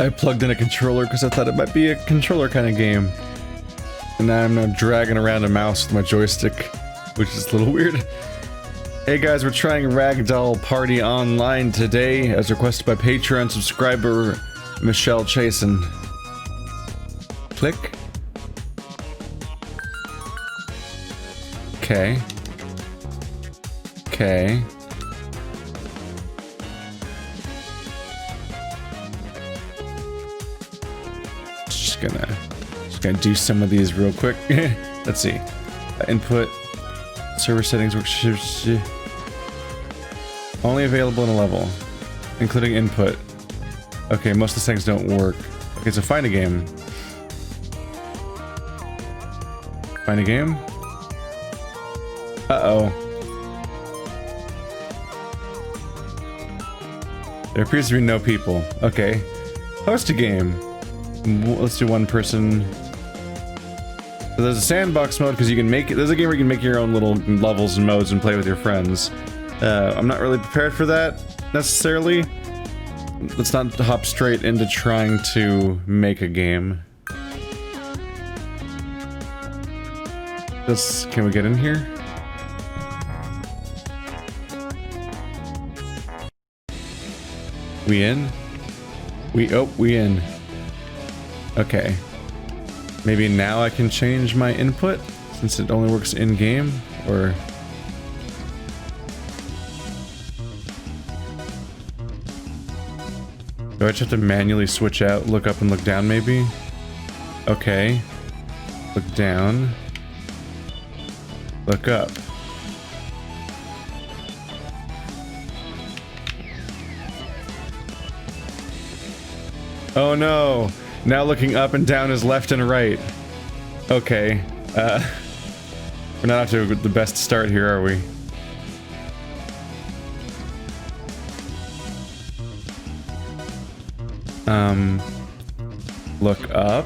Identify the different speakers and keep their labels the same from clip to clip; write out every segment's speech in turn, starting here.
Speaker 1: I plugged in a controller because I thought it might be a controller kind of game. And now I'm not dragging around a mouse with my joystick, which is a little weird. Hey guys, we're trying Ragdoll Party Online today, as requested by Patreon subscriber Michelle Chasen. Click. Okay. Okay. Just gonna do some of these real quick. Let's see. Input, server settings, only available in a level, including input. Okay, most of the settings don't work. Okay, so find a game. Find a game. Uh-oh. There appears to be no people. Okay. Host a game. Let's do one person. So there's a sandbox mode because you can make it. There's a game where you can make your own little levels and modes and play with your friends. I'm not really prepared for that necessarily. Let's not hop straight into trying to make a game. Can we get in here? We in? We in. Okay. Maybe now I can change my input since it only works in game, or do I just have to manually switch out, look up and look down maybe? Okay. Look down. Look up. Oh no! Now looking up and down is left and right. Okay. We're not off to the best start here, are we? Look up.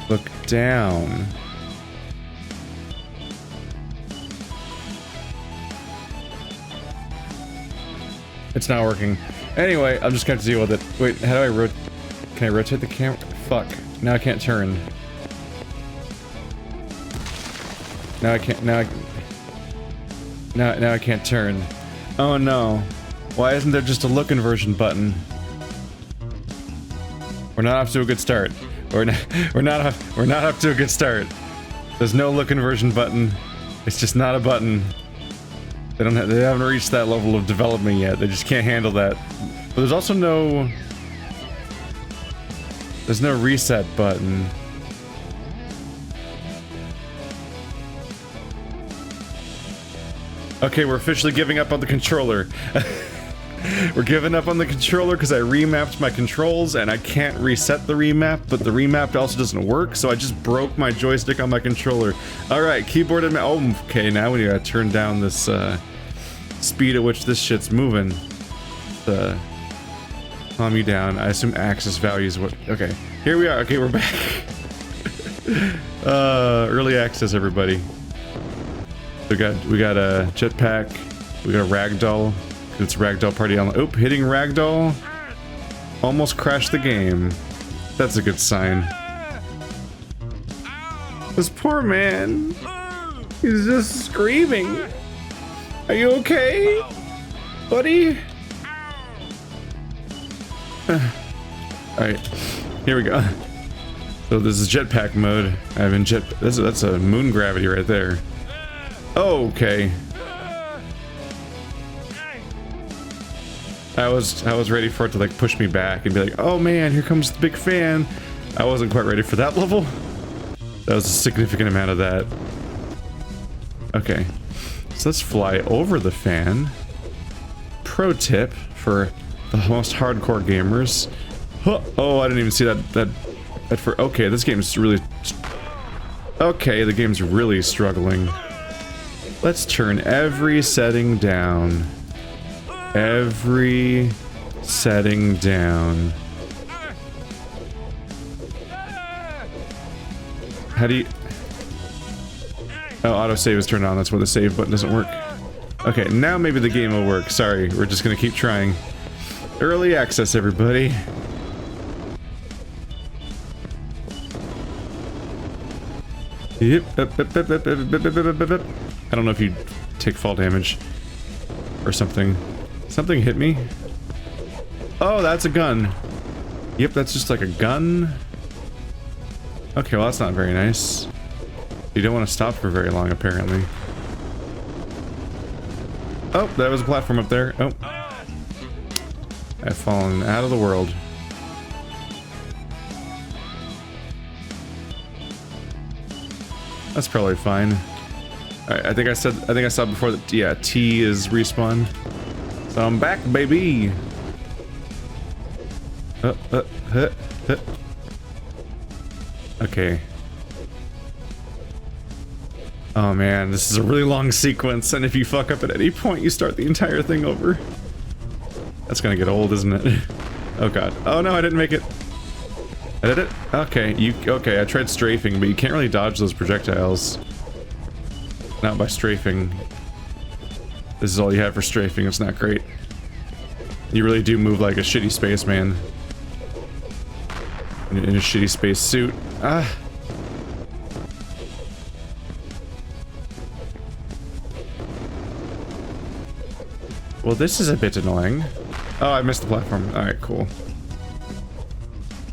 Speaker 1: Look down. It's not working. Anyway, I'm just gonna have to deal with it. Wait, how do I can I rotate the camera? Fuck. Now I can't turn. Now I can't, now I can't turn. Oh no. Why isn't there just a look inversion button? We're not off to a good start. We're not off to a good start. There's no look inversion button. It's just not a button. They haven't reached that level of development yet. They just can't handle that. But there's also no reset button. Okay, we're officially giving up on the controller. We're giving up on the controller because I remapped my controls and I can't reset the remap, but the remap also doesn't work, so I just broke my joystick on my controller. Alright, keyboard and okay, now we gotta turn down this speed at which this shit's moving. Calm you down. I assume axis values what. Okay, here we are. Okay, we're back. Early access, everybody. We got a Jetpack. We got a Ragdoll. It's Ragdoll Party Online. Oop, hitting Ragdoll. Almost crashed the game. That's a good sign. This poor man. He's just screaming. Are you okay, buddy? Alright, here we go. So this is Jetpack mode. I'm in that's a moon gravity right there. Oh, okay. I was ready for it to like push me back and be like, oh man, here comes the big fan. I wasn't quite ready for that level. That was a significant amount of that. Okay, so let's fly over the fan. Pro tip for the most hardcore gamers. Oh, I didn't even see that for. Okay, this game's really. Okay, the game's really struggling. Let's turn every setting down. Every setting down. How do you... Oh, autosave is turned on. That's why the save button doesn't work. Okay, now maybe the game will work. Sorry, we're just gonna keep trying. Early access, everybody. Yep. I don't know if you take fall damage or something. Something hit me. Oh, that's a gun. Yep, that's just like a gun. Okay, well that's not very nice. You don't want to stop for very long, apparently. Oh, that was a platform up there. Oh. I've fallen out of the world. That's probably fine. Alright, I think I saw before that, yeah, T is respawn. So I'm back, baby! Okay. Oh man, this is a really long sequence, and if you fuck up at any point, you start the entire thing over. That's gonna get old, isn't it? Oh god. Oh no, I didn't make it. I did it? Okay, okay, I tried strafing, but you can't really dodge those projectiles. Not by strafing. This is all you have for strafing, it's not great. You really do move like a shitty spaceman. In a shitty space suit. Ah. Well, this is a bit annoying. Oh, I missed the platform. Alright, cool.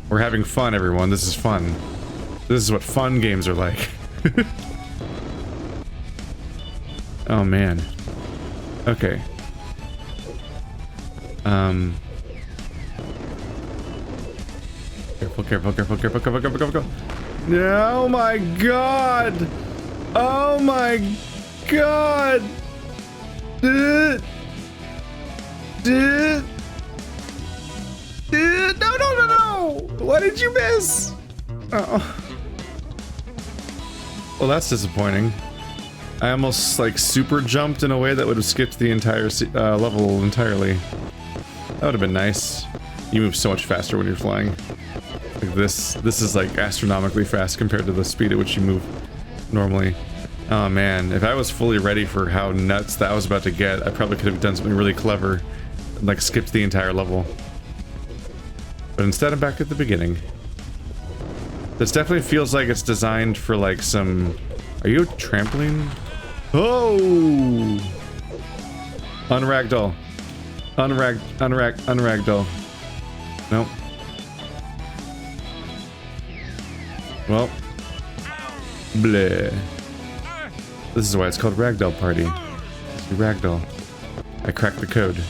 Speaker 1: We're having fun, everyone. This is fun. This is what fun games are like. Oh, man. Okay. Careful, careful, careful, careful, careful, careful, careful. Oh my god! Oh my god! No, no, no, no! Why did you miss? Oh. Well, that's disappointing. I almost, like, super jumped in a way that would have skipped the entire level entirely. That would have been nice. You move so much faster when you're flying. Like this is, like, astronomically fast compared to the speed at which you move normally. Oh, man. If I was fully ready for how nuts that I was about to get, I probably could have done something really clever. Like, skipped the entire level. But instead, I'm back at the beginning. This definitely feels like it's designed for, like, some... Are you a trampoline? Oh! Unragdoll. Unragdoll. Nope. Well. Bleh. This is why it's called Ragdoll Party. Ragdoll. I cracked the code.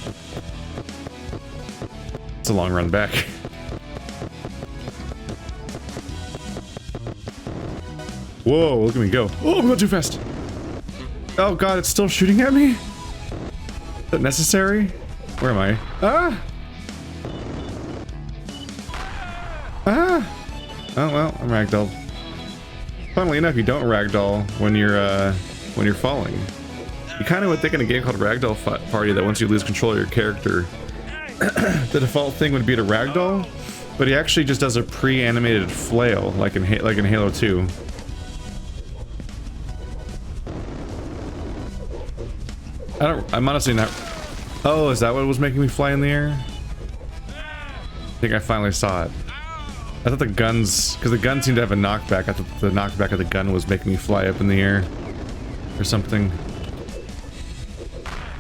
Speaker 1: It's a long run back. Whoa, look at me go. Oh, I'm going too fast. Oh god, it's still shooting at me? Is that necessary? Where am I? Ah! Ah! Oh well, I'm ragdolled. Funnily enough, you don't ragdoll when you're falling. You kind of would think in a game called Ragdoll Party that once you lose control of your character, the default thing would be to ragdoll, but he actually just does a pre-animated flail, like in Halo 2. I'm honestly not... Oh, is that what was making me fly in the air? I think I finally saw it. I thought the guns... Because the gun seemed to have a knockback. I thought the knockback of the gun was making me fly up in the air. Or something.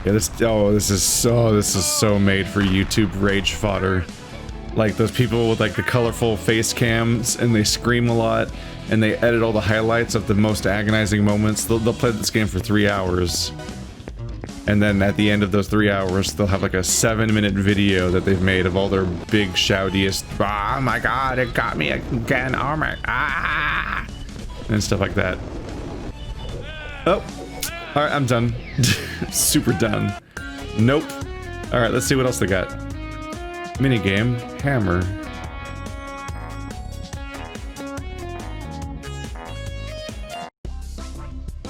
Speaker 1: Yeah, this... Oh, this is so made for YouTube rage fodder. Like, those people with, like, the colorful face cams, and they scream a lot, and they edit all the highlights of the most agonizing moments. They'll play this game for 3 hours. And then at the end of those 3 hours, they'll have like a 7-minute video that they've made of all their big shoutiest, oh my god, it got me again, oh my, ah, and stuff like that. Oh, alright, I'm done. Super done. Nope. Alright, let's see what else they got. Minigame, hammer.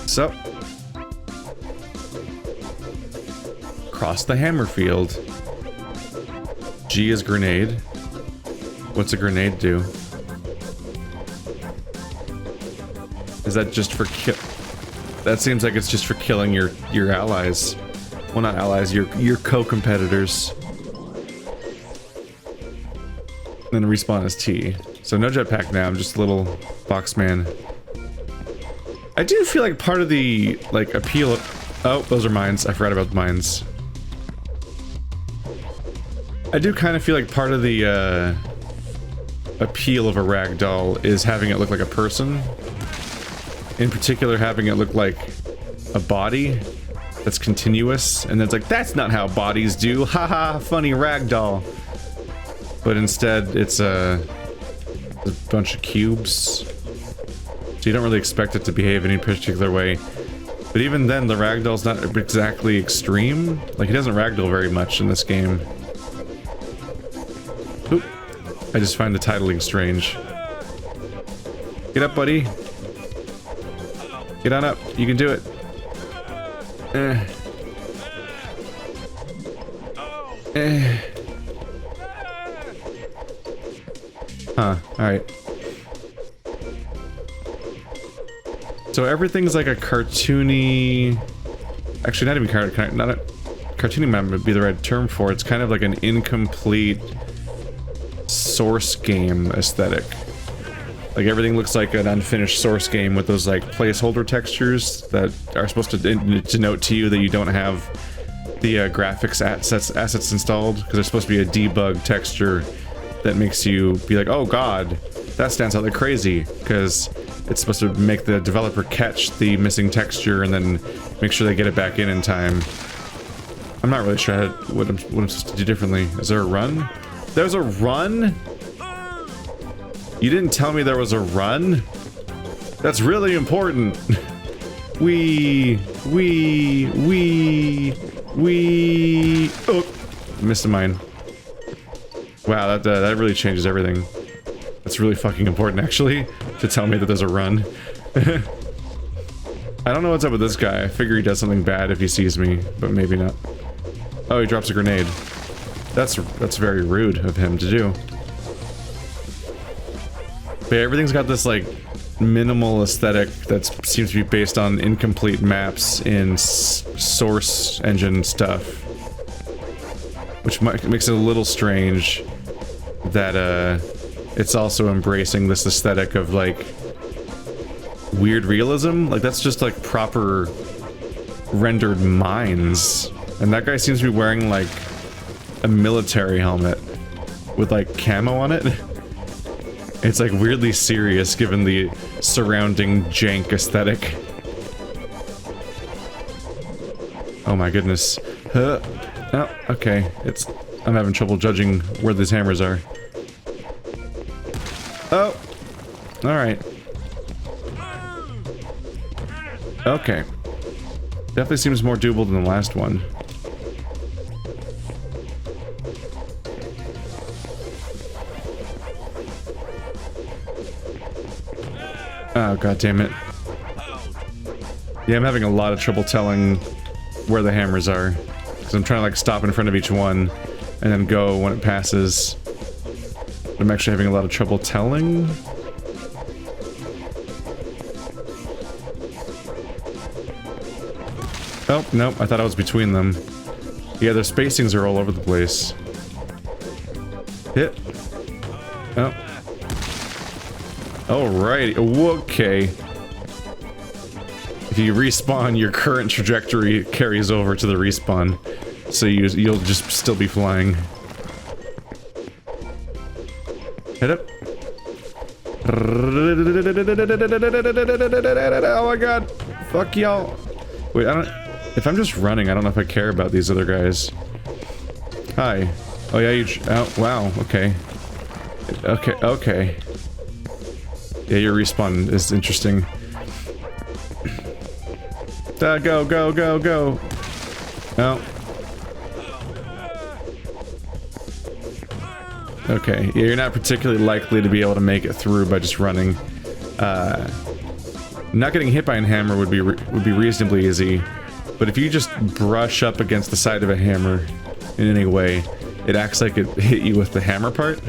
Speaker 1: So. Cross the hammer field. G is grenade. What's a grenade do? Is that just for kill? That seems like it's just for killing your allies. Well, not allies, your co-competitors. Then respawn is T. So no jetpack now, I'm just a little box man. I do feel like part of the, like, appeal of... Oh, those are mines. I forgot about the mines. I do kind of feel like part of the, appeal of a ragdoll is having it look like a person. In particular, having it look like a body that's continuous, and it's like, that's not how bodies do, haha, funny ragdoll. But instead, it's a bunch of cubes. So you don't really expect it to behave in any particular way. But even then, the ragdoll's not exactly extreme. Like, he doesn't ragdoll very much in this game. Oop. I just find the titling strange. Get up, buddy. Get on up. You can do it. Huh, alright. So everything's like a cartoony... Actually, not even cartoony might be the right term for it. It's kind of like an incomplete source game aesthetic. Like everything looks like an unfinished source game with those like placeholder textures that are supposed to denote to you that you don't have the graphics assets installed, because there's supposed to be a debug texture that makes you be like, oh god, that stands out like crazy, because it's supposed to make the developer catch the missing texture and then make sure they get it back in time. I'm not really sure what I'm supposed to do differently. Is there a run? There's a run? You didn't tell me there was a run? That's really important. Oh, missed a mine. Wow, that really changes everything. That's really fucking important, actually, to tell me that there's a run. I don't know what's up with this guy. I figure he does something bad if he sees me, but maybe not. Oh, he drops a grenade. That's very rude of him to do. But yeah, everything's got this, like, minimal aesthetic that seems to be based on incomplete maps in source engine stuff. Which makes it a little strange that, it's also embracing this aesthetic of, like, weird realism. Like, that's just, like, proper rendered mines. And that guy seems to be wearing, like, a military helmet with, like, camo on it. It's, like, weirdly serious given the surrounding jank aesthetic. Oh my goodness. Oh, okay. I'm having trouble judging where these hammers are. Oh! Alright. Okay. Definitely seems more doable than the last one. Oh, god damn it. Yeah, I'm having a lot of trouble telling where the hammers are. Because I'm trying to, like, stop in front of each one and then go when it passes. I'm actually having a lot of trouble telling. Oh, nope, I thought I was between them. Yeah, their spacings are all over the place. Hit. Oh. Alrighty, okay. If you respawn, your current trajectory carries over to the respawn. So you'll just still be flying. Hit up. Oh my god. Fuck y'all. Wait, if I'm just running, I don't know if I care about these other guys. Hi. Oh yeah, oh, wow, okay. Okay. Yeah, your respawn is interesting. Go. Oh. Okay, yeah, you're not particularly likely to be able to make it through by just running. Not getting hit by a hammer would be reasonably easy, but if you just brush up against the side of a hammer in any way, it acts like it hit you with the hammer part.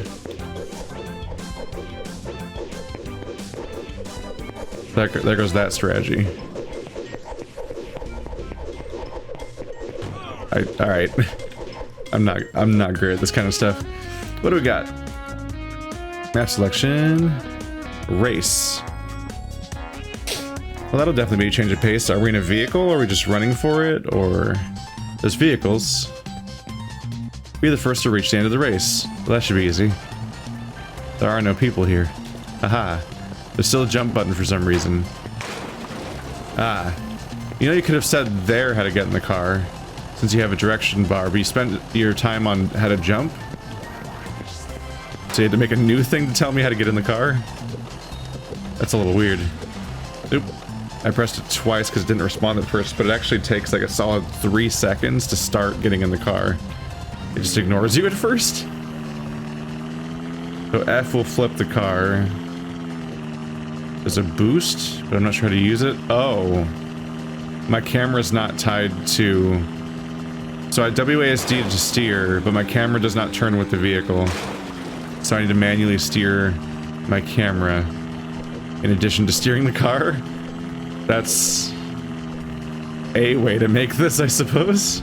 Speaker 1: There goes that strategy. Alright. I'm not great at this kind of stuff. What do we got? Map selection. Race. Well, that'll definitely be a change of pace. Are we in a vehicle? Or are we just running for it? Or... There's vehicles. Be the first to reach the end of the race. Well, that should be easy. There are no people here. Haha. There's still a jump button for some reason. Ah. You know, you could have said there how to get in the car, since you have a direction bar, but you spent your time on how to jump? So you had to make a new thing to tell me how to get in the car? That's a little weird. Oop. I pressed it twice because it didn't respond at first, but it actually takes like a solid 3 seconds to start getting in the car. It just ignores you at first. So F will flip the car. There's a boost, but I'm not sure how to use it. Oh. My camera's not tied to... So I WASD to steer, but my camera does not turn with the vehicle. So I need to manually steer my camera in addition to steering the car. That's a way to make this, I suppose.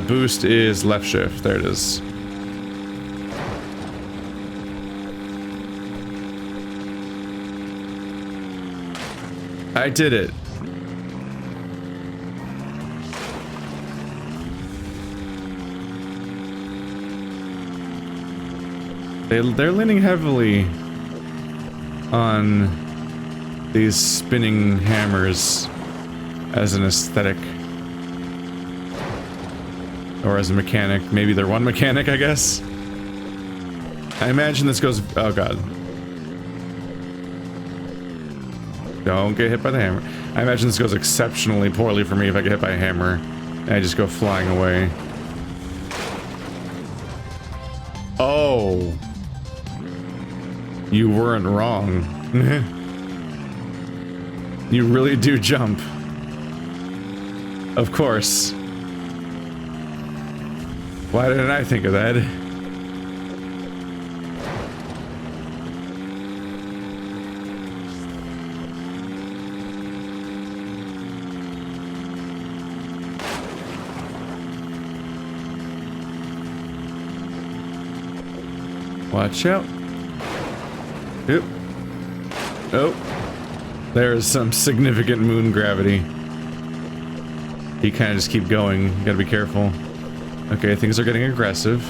Speaker 1: Boost is left shift. There it is. I did it. They're leaning heavily on these spinning hammers as an aesthetic. Or as a mechanic. Maybe they're one mechanic, I guess. I imagine this goes... Oh god. Don't get hit by the hammer. I imagine this goes exceptionally poorly for me if I get hit by a hammer. And I just go flying away. Oh. You weren't wrong. You really do jump. Of course. Why didn't I think of that? Watch out. Oop. Oh. There's some significant moon gravity. You kind of just keep going. You gotta be careful. Okay, things are getting aggressive.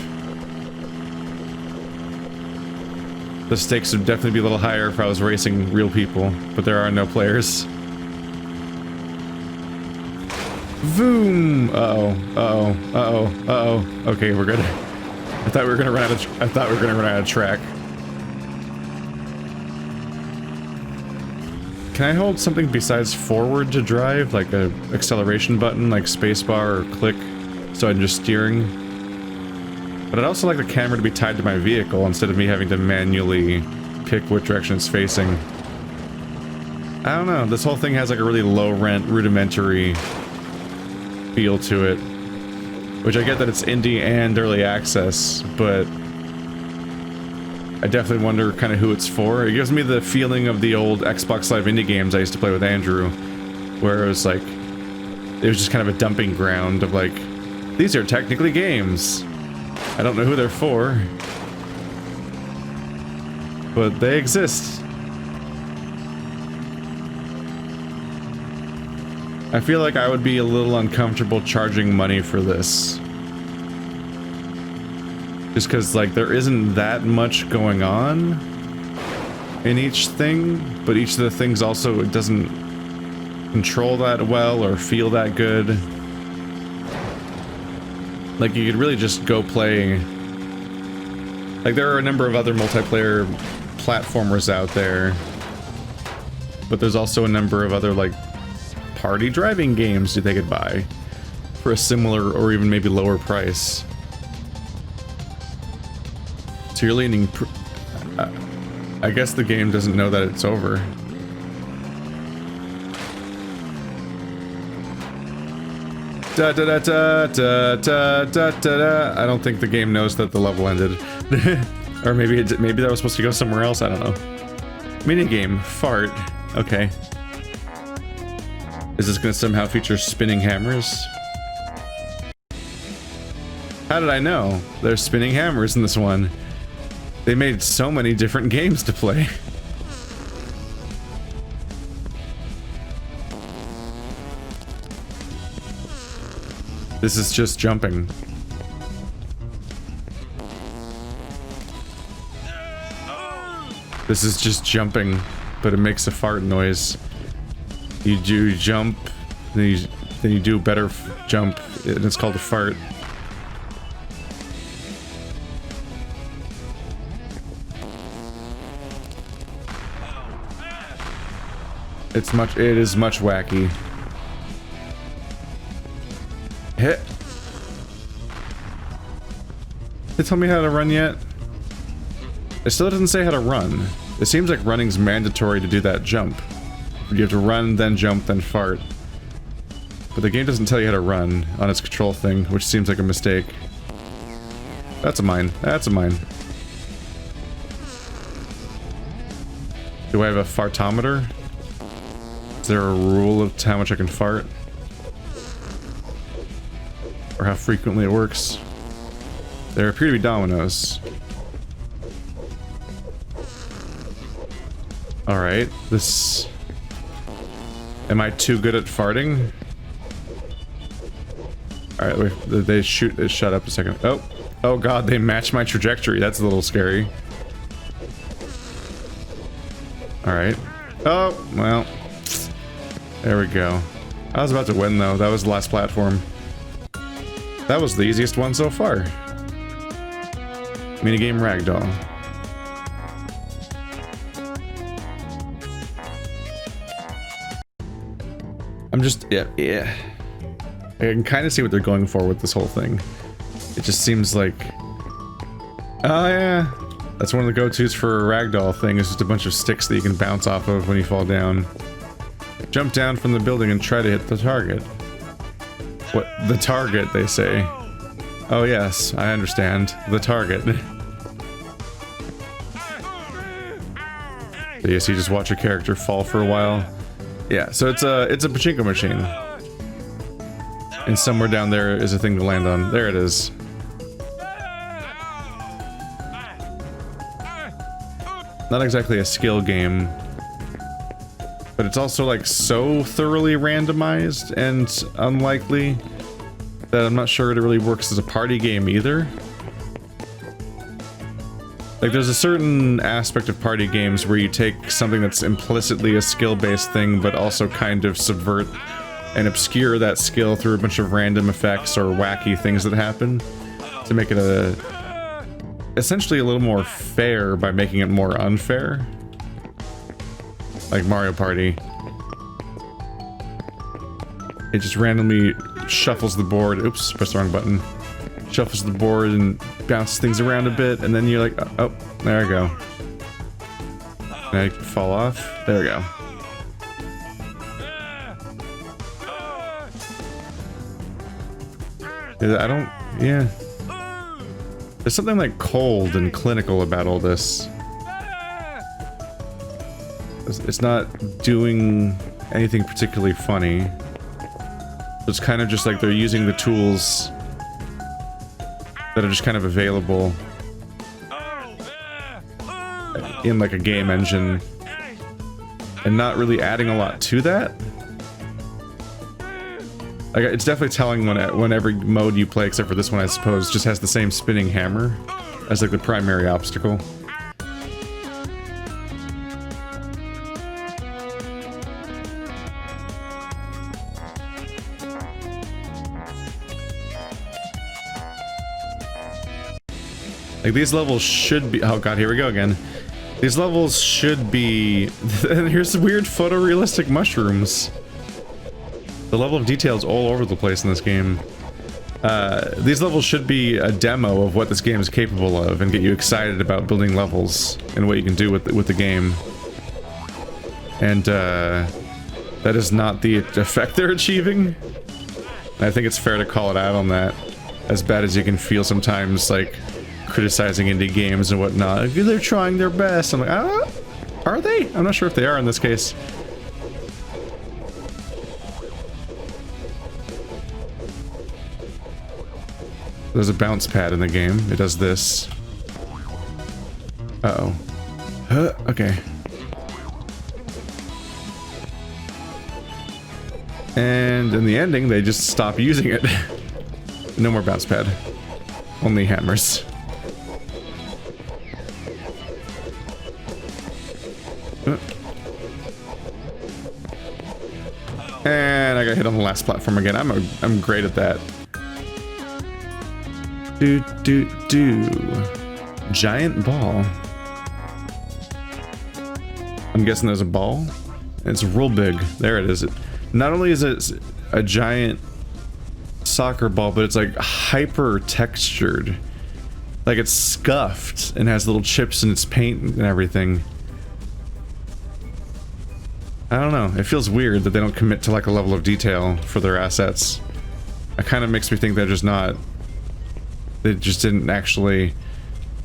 Speaker 1: The stakes would definitely be a little higher if I was racing real people, but there are no players. Voom! Uh-oh. Uh-oh. Uh-oh. Uh-oh. Okay, we're good. I thought we were gonna run out of track. Can I hold something besides forward to drive, like a acceleration button, like spacebar or click, so I'm just steering? But I'd also like the camera to be tied to my vehicle instead of me having to manually pick what direction it's facing. I don't know, this whole thing has like a really low-rent, rudimentary feel to it. Which I get that it's indie and early access, but I definitely wonder kind of who it's for. It gives me the feeling of the old Xbox Live indie games I used to play with Andrew, where it was like, it was just kind of a dumping ground of like, these are technically games. I don't know who they're for, but they exist. I feel like I would be a little uncomfortable charging money for this. Just because, like, there isn't that much going on in each thing, but each of the things also, it doesn't control that well or feel that good. Like, you could really just go play... Like, there are a number of other multiplayer platformers out there, but there's also a number of other, like, party driving games that they could buy for a similar or even maybe lower price. So you're leaning... I guess the game doesn't know that it's over. Da da da da da da da da. I don't think the game knows that the level ended. Or maybe maybe that was supposed to go somewhere else, I don't know. Minigame, fart. Okay. Is this gonna somehow feature spinning hammers? How did I know? There's spinning hammers in this one. They made so many different games to play. This is just jumping. This is just jumping, but it makes a fart noise. You do jump, then you do a better jump, and it's called a fart. It is much wacky. Hit. They tell me how to run yet? It still doesn't say how to run. It seems like running's mandatory to do that jump. You have to run, then jump, then fart. But the game doesn't tell you how to run on its control thing, which seems like a mistake. That's a mine. That's a mine. Do I have a fartometer? Is there a rule of how much I can fart? Or how frequently it works? There appear to be dominoes. Alright, this... Am I too good at farting? Alright, wait, they shut up a second. Oh! Oh god, they match my trajectory. That's a little scary. Alright. Oh, well. There we go. I was about to win though. That was the last platform. That was the easiest one so far. Minigame Ragdoll. I'm just, yeah. I can kind of see what they're going for with this whole thing. It just seems like... Oh yeah, that's one of the go-tos for a Ragdoll thing, is just a bunch of sticks that you can bounce off of when you fall down. Jump down from the building and try to hit the target. What? The target, they say. Oh yes, I understand. The target. So yes, you just watch your character fall for a while. Yeah, so it's a pachinko machine. And somewhere down there is a thing to land on. There it is. Not exactly a skill game, but it's also like so thoroughly randomized and unlikely that I'm not sure it really works as a party game either. Like, there's a certain aspect of party games where you take something that's implicitly a skill-based thing, but also kind of subvert and obscure that skill through a bunch of random effects or wacky things that happen to make it essentially a little more fair by making it more unfair. Like Mario Party. It just randomly shuffles the board. Oops, pressed the wrong button. Shuffles the board and bounces things around a bit, and then you're like, oh, there I go. And I fall off. There we go. I don't, yeah. There's something like cold and clinical about all this. It's not doing anything particularly funny. It's kind of just like they're using the tools that are just kind of available in like a game engine and not really adding a lot to that. Like, it's definitely telling when every mode you play, except for this one I suppose, just has the same spinning hammer as like the primary obstacle. Like, these levels should be... Oh god, here we go again. These levels should be... And here's the weird photorealistic mushrooms. The level of detail is all over the place in this game. These levels should be a demo of what this game is capable of and get you excited about building levels and what you can do with the game. And that is not the effect they're achieving. And I think it's fair to call it out on that. As bad as you can feel sometimes, like, criticizing indie games and whatnot. They're trying their best. I'm like, are they? I'm not sure if they are in this case. There's a bounce pad in the game. It does this. Uh-oh. Okay. And in the ending, they just stop using it. No more bounce pad. Only hammers. And I got hit on the last platform again. I'm great at that. Giant ball. I'm guessing there's a ball. It's real big. There it is. Not only is it a giant soccer ball, but it's like hyper textured. Like it's scuffed and has little chips in its paint and everything. I don't know. It feels weird that they don't commit to like a level of detail for their assets. It kind of makes me think they're just not... They just didn't actually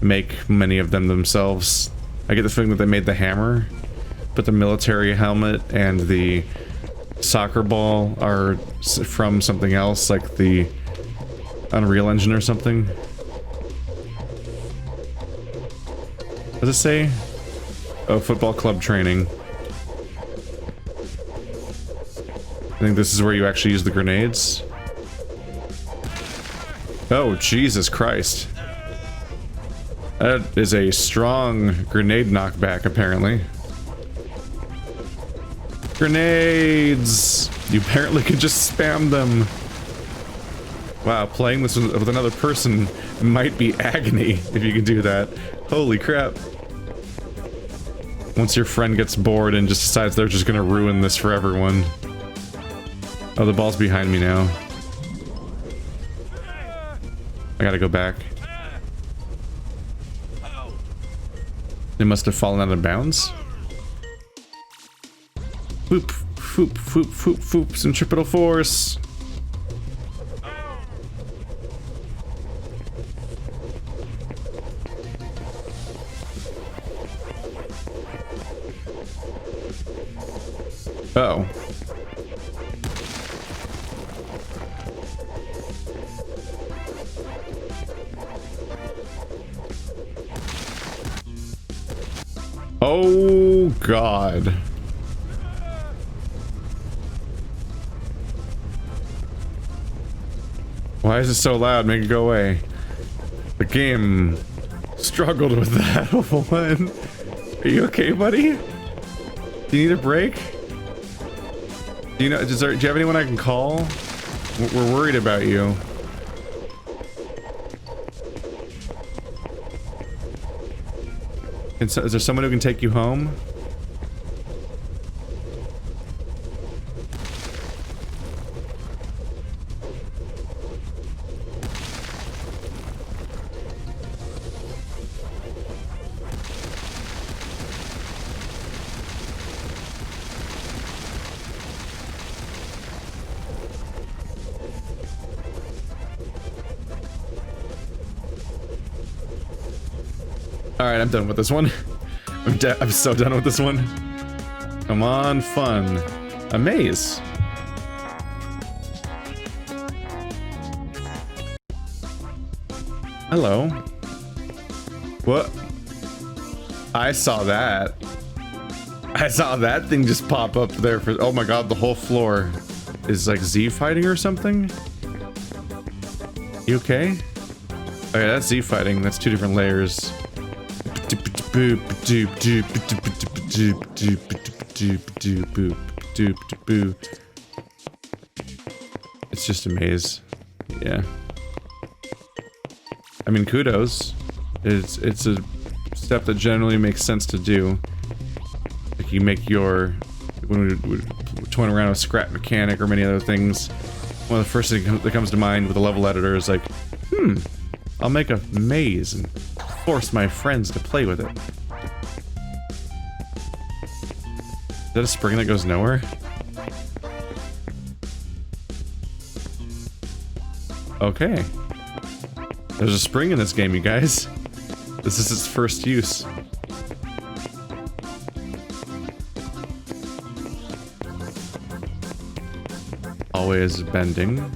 Speaker 1: make many of them themselves. I get the feeling that they made the hammer, but the military helmet and the soccer ball are from something else, like the Unreal Engine or something. What does it say? Oh, football club training. I think this is where you actually use the grenades. Oh, Jesus Christ. That is a strong grenade knockback, apparently. Grenades! You apparently can just spam them. Wow, playing this with another person might be agony if you can do that. Holy crap. Once your friend gets bored and just decides they're just gonna ruin this for everyone. Oh, the ball's behind me now. I gotta go back. They must have fallen out of bounds. Whoop, whoop, whoop, whoop, whoop, centripetal force. Uh-oh. Oh, God. Why is it so loud? Make it go away. The game struggled with that one. Are you okay, buddy? Do you need a break? Do you know? Do you have anyone I can call? We're worried about you. Is there someone who can take you home? Alright, I'm done with this one. I'm so done with this one. Come on, fun. A maze. Hello. What? I saw that. I saw that thing just pop up there for— oh my god, the whole floor is like Z fighting or something? You okay? Okay, that's Z fighting. That's two different layers. It's just a maze. Yeah. I mean, kudos. It's a step that generally makes sense to do. Like you make your— when we're toying around with scrap mechanic or many other things, one of the first things that comes to mind with a level editor is like, I'll make a maze and force my friends to play with it. Is that a spring that goes nowhere? Okay. There's a spring in this game, you guys. This is its first use. Always bending.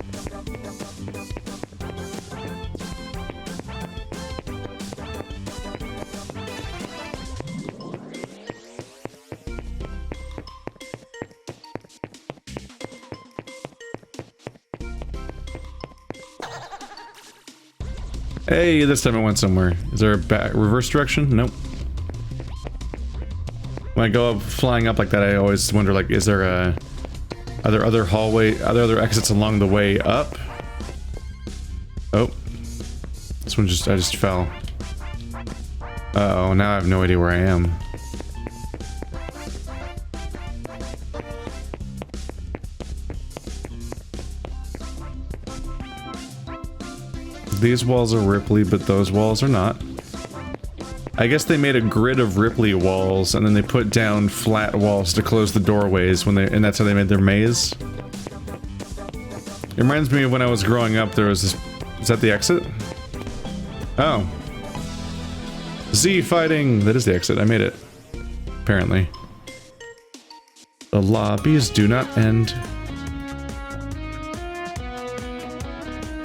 Speaker 1: Hey, this time it went somewhere. Is there a reverse direction? Nope. When I go up, flying up like that, I always wonder, like, is there a... Are there other other exits along the way up? Oh. This one I just fell. Uh-oh, now I have no idea where I am. These walls are Ripley, but those walls are not. I guess they made a grid of Ripley walls, and then they put down flat walls to close the doorways and that's how they made their maze. It reminds me of when I was growing up, there was this... Is that the exit? Oh. Z fighting! That is the exit, I made it. Apparently. The lobbies do not end.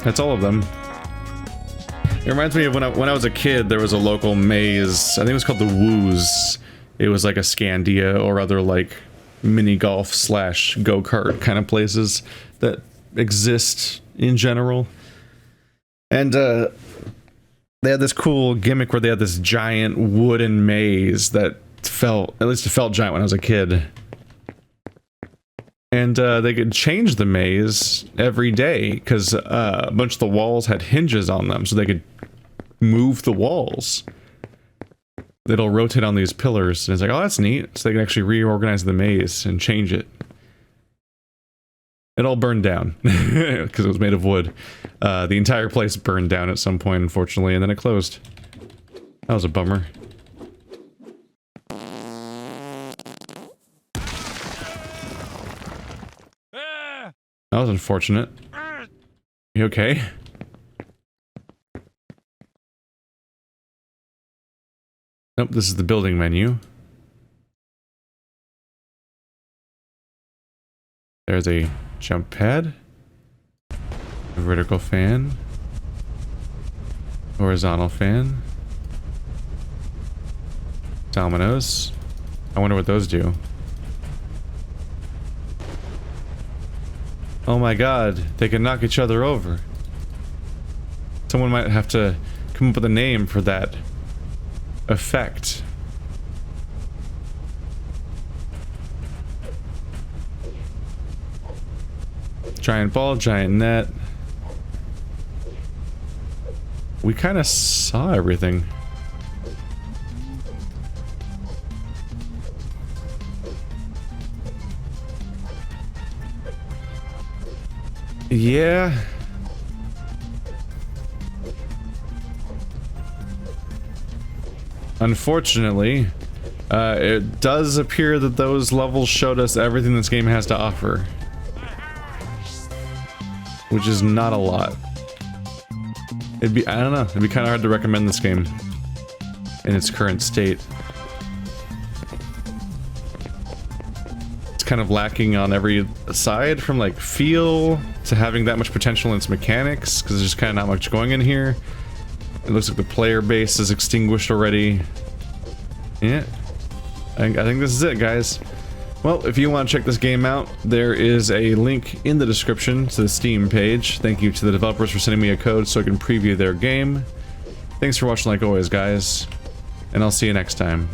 Speaker 1: That's all of them. It reminds me of when I was a kid, there was a local maze. I think it was called the Woos. It was like a Scandia or other like mini golf slash go-kart kind of places that exist in general. And they had this cool gimmick where they had this giant wooden maze that at least it felt giant when I was a kid. And they could change the maze every day because a bunch of the walls had hinges on them, so they could move the walls. It'll rotate on these pillars, and it's like, oh, that's neat. So they can actually reorganize the maze and change it. It all burned down because it was made of wood. The entire place burned down at some point, unfortunately, and then it closed. That was a bummer. That was unfortunate. You okay? Nope, this is the building menu. There's a jump pad. A vertical fan. Horizontal fan. Dominoes. I wonder what those do. Oh my god, they can knock each other over. Someone might have to come up with a name for that effect. Giant ball, giant net. We kind of saw everything. Yeah. Unfortunately, it does appear that those levels showed us everything this game has to offer. Which is not a lot. I don't know, it'd be kind of hard to recommend this game in its current state. It's kind of lacking on every side, from like feel to having that much potential in its mechanics, because there's just kind of not much going in here. It looks like the player base is extinguished already. Yeah, I think this is it, guys. Well, if you want to check this game out, there is a link in the description to the Steam page. Thank you to the developers for sending me a code so I can preview their game. Thanks for watching like always, guys, and I'll see you next time.